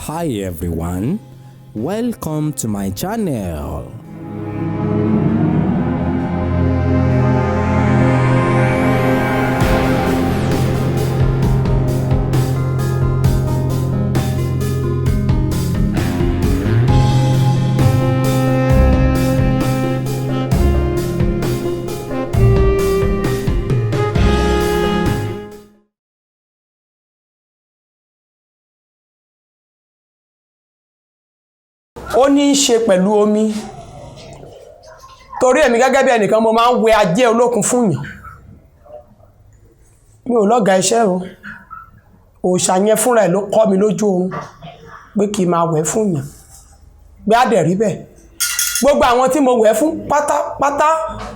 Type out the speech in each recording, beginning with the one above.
Hi everyone, welcome to my channel. Ó ní í ṣe pẹ̀lú omi torí èmi gẹ́gẹ́ bí ẹnìkan mo máa ń wẹ ajé olókun fún yàn. Mi ò lọ́gàá iṣẹ́ o, òòṣà yẹn fúnra ẹ̀ ló kọ́ mi lójú oorun pé kí n máa wẹ̀ fún yàn bí á dẹ̀ rí bẹ́ẹ̀. Gbogbo àwọn tí mo wẹ̀ fún pátápátá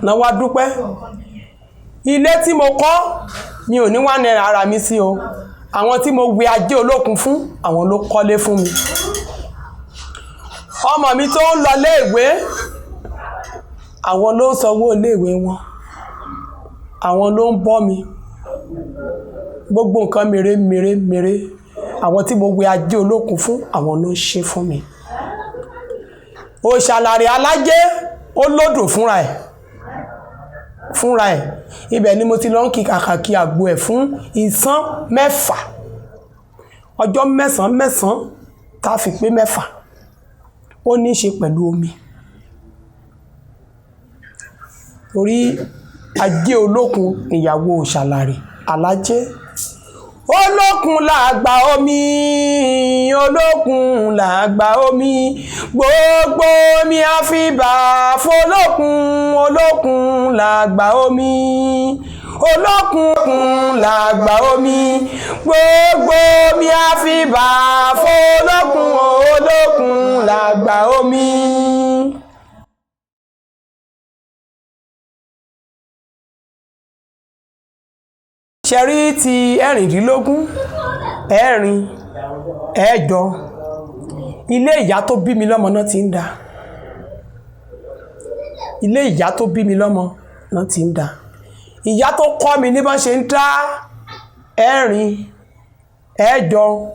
náà wá dúpẹ́. Ilé tí mo kọ́ mi ò ní wá náírà ara mi sí o, àwọn tí mo wẹ ajé olókun fún àwọn ló kọ́lé fún mi. Ọmọ mi tó ń lọ léèwé àwọn ló ń sanwó léèwé wọn, àwọn ló ń bọ́ mi. Gbogbo nǹkan mèremère àwọn tí mo wẹ ajé olókun fún àwọn ló ń ṣe fún mi. Òṣàlàrè alájé ó lódò fúnra ẹ̀ ibẹ̀ ni mo ti lọ ń kí kàkàkí àgbo ẹ̀ fún ìsán 6 ọjọ́ 9 tá a fi pé 6. Ó ní í ṣe pẹ̀lú omi torí ajé olókun ìyàwó Òṣàlàrè alájé. Olókun làgbà omi, olókun làgbà omi, gbogbo omi àfibà fọlọ́kun, olókun làgbà omi, olókun làgbà omi, gbogbo omi àfibà fọlọ́kun, olókun làgbà omi. Ṣẹ̀rí ti 16, 8 ilé ìyá tó bí mi lọ́mọ náà ti ń dá. Ilé ìyá tó bí mi lọ́mọ náà ti ń dá. Ìyá tó kọ́ mi ní bọ́n ṣe ń dá 9, 8,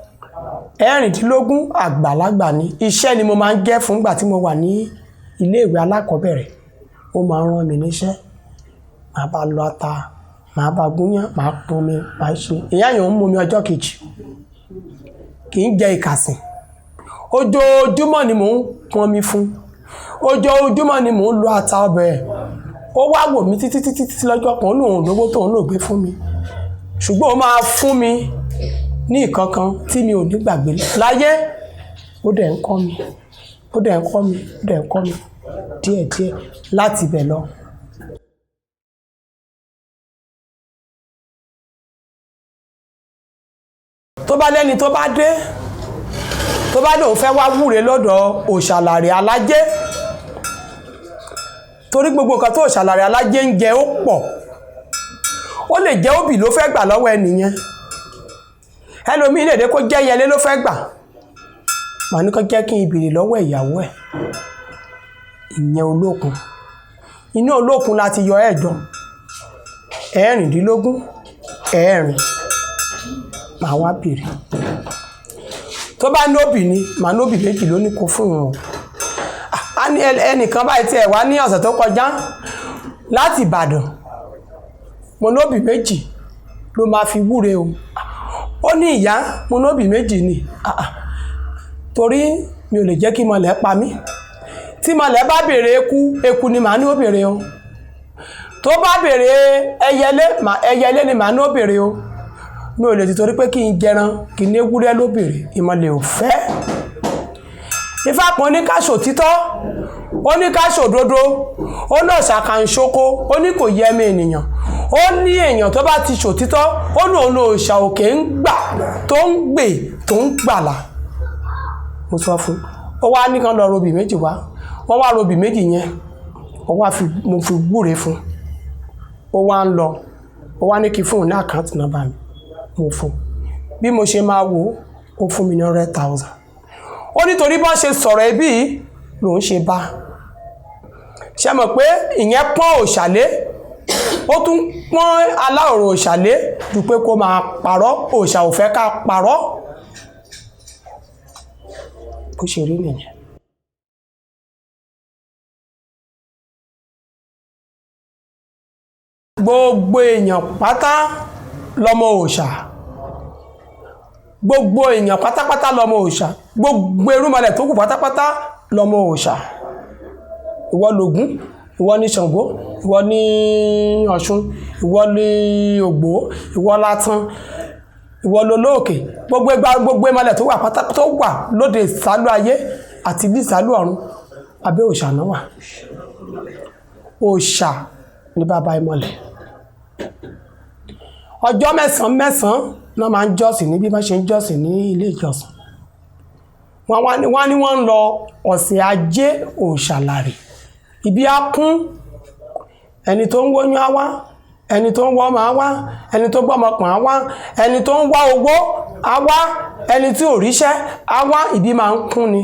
16 àgbàlagbà ni. Iṣẹ́ ni mo máa ń jẹ́ fún ìgbà tí mo wà ní ilé ìwé alákọ̀ọ́bẹ̀rẹ̀. Ó máa ń rán mi níṣẹ́. Màá bá lọ ata, màá bá gúnyán, màá pọn mi, màá ṣe. Ìyá yẹn ń mú mi ọjọ́ kejì. Kì í jẹ ìkàsìn. Ojoojúmọ́ ni mò ń pọn mi fún. Ojoojúmọ́ ni mò ń lo ata ọbẹ̀. Ó wá wò mí títí lọ́jọ́ kan lóhun lówó tóun ló gbé fún mi. Ṣùgbọ́n ó máa fún mi ní ìkankan tí mi ò ní gbàgbé láyé. Ó dẹ̀ ń kọ́ mi. Ó dẹ̀ ń kọ́ mi. Ó dẹ̀ ń kọ́ mi díẹ̀díẹ̀ láti ibẹ̀ lọ. Tó bá lẹ́ni tó bá dé òun fẹ́ wá wúre lọ́dọ̀ Òṣàlàrè alájé torí gbogbo nǹkan tó Òṣàlàrè alájé ń jẹ ó pọ̀. Ó lè jẹ́ òbí ló fẹ́ gbà lọ́wọ́ ẹnìyẹn, ẹlòmíì lè dé kó jẹ́ yẹlé ló fẹ́ gbà. Màá ní kó jẹ́ kí n béèrè lọ́wọ́ ìyàwó ẹ̀, ìyẹn olókun. Inú olókun láti yọ 8, 16, 6 màá wá béèrè. Tó bá nóbì ni màá nóbì 2 ló ní kó fún wọn. A ní ẹnìkan báyìí tí ẹ wá ní ọ̀sẹ̀ tó kọjá láti Ìbàdàn, mo nóbì 2 ló máa fi wúre o. Ó ní ìyá mo nóbì 2 ni torí mi ò lè jẹ́ kí mọ̀lẹ́ pa mí. Tí mọ̀lẹ́ bá béèrè eku ni màá ní ó béèrè o. Tó bá béèrè ẹyẹlé ni màá ní ó béèrè o. Mi ò lè ti torí pé kí n jẹran kí n ewúrẹ́ ló béèrè, ìmọ̀lẹ̀ ò fẹ́. Ifá pọn ní ká ṣòtítọ́, ó ní ká ṣòdodo, ó náà ṣàkànṣoko, ó ní kò yẹ mí ènìyàn. Ó ní èèyàn tó bá ti ṣòtítọ́, ó lòun lo òòṣà òkè ń gbà tó ń gbè tó ń gbàlà. Mo sọ fún un, ó wá ní kán lọ robì 2 wá. Wọ́n wá robì 2 yẹn, mo fi wúre fún un. Ó wá ń lọ, ó wá ní kí fún un ní àkáǹtì nọ́mbà mi. Mo fún. Bí mo ṣe máa wò ó fún mi ní 100,000. Ó nítorí bọ́n ṣe sọ̀rọ̀ ẹbí lòun ṣe bá. Ṣé mọ̀ pé ìyẹn pọ́n òṣàlé, ó tún pọ́n aláòrò òṣàlé ju pé kó máa parọ́. Òṣà ò fẹ́ ká parọ́. bó ṣe rí nìyẹn. Gbogbo èèyàn pátá lọmọ òòṣà, gbogbo èèyàn pátápátá lọmọ òòṣà, gbogbo irúnmọlẹ̀ tó kù pátápátá lọmọ òòṣà. Ìwọ l'Ògún, ìwọ ni Ṣàngó, ìwọ ni Ọ̀ṣun, ìwọ ni Ògbó, ìwọ l'Átán, ìwọ l'Olóòkè, gbogbo ìmọ̀lẹ̀ tó wà lóde ìsálú ayé àti bí ìsálú ọ̀run abẹ́ òòṣà náà wà. Òòṣà ni bàbá ìmọ̀lẹ̀. Ọjọ́ mẹ́sàn-án náà máa ń jọ́sìn ní bí wọ́n ṣe ń jọ́sìn ní ilé ìjọsìn. Wọ́n ní wọ́n ń lọ ọ̀sẹ̀ ajé òòṣàlàrè. Ibi á kún, ẹni tó ń wóyún á wá, ẹni tó ń wọ́ ọmọ á wá, ẹni tó gbọ́mọpọ̀n á wá, ẹni tó ń wá owó á wá, ẹni tí ò ríṣẹ́ á wá, ibi máa ń kún ni.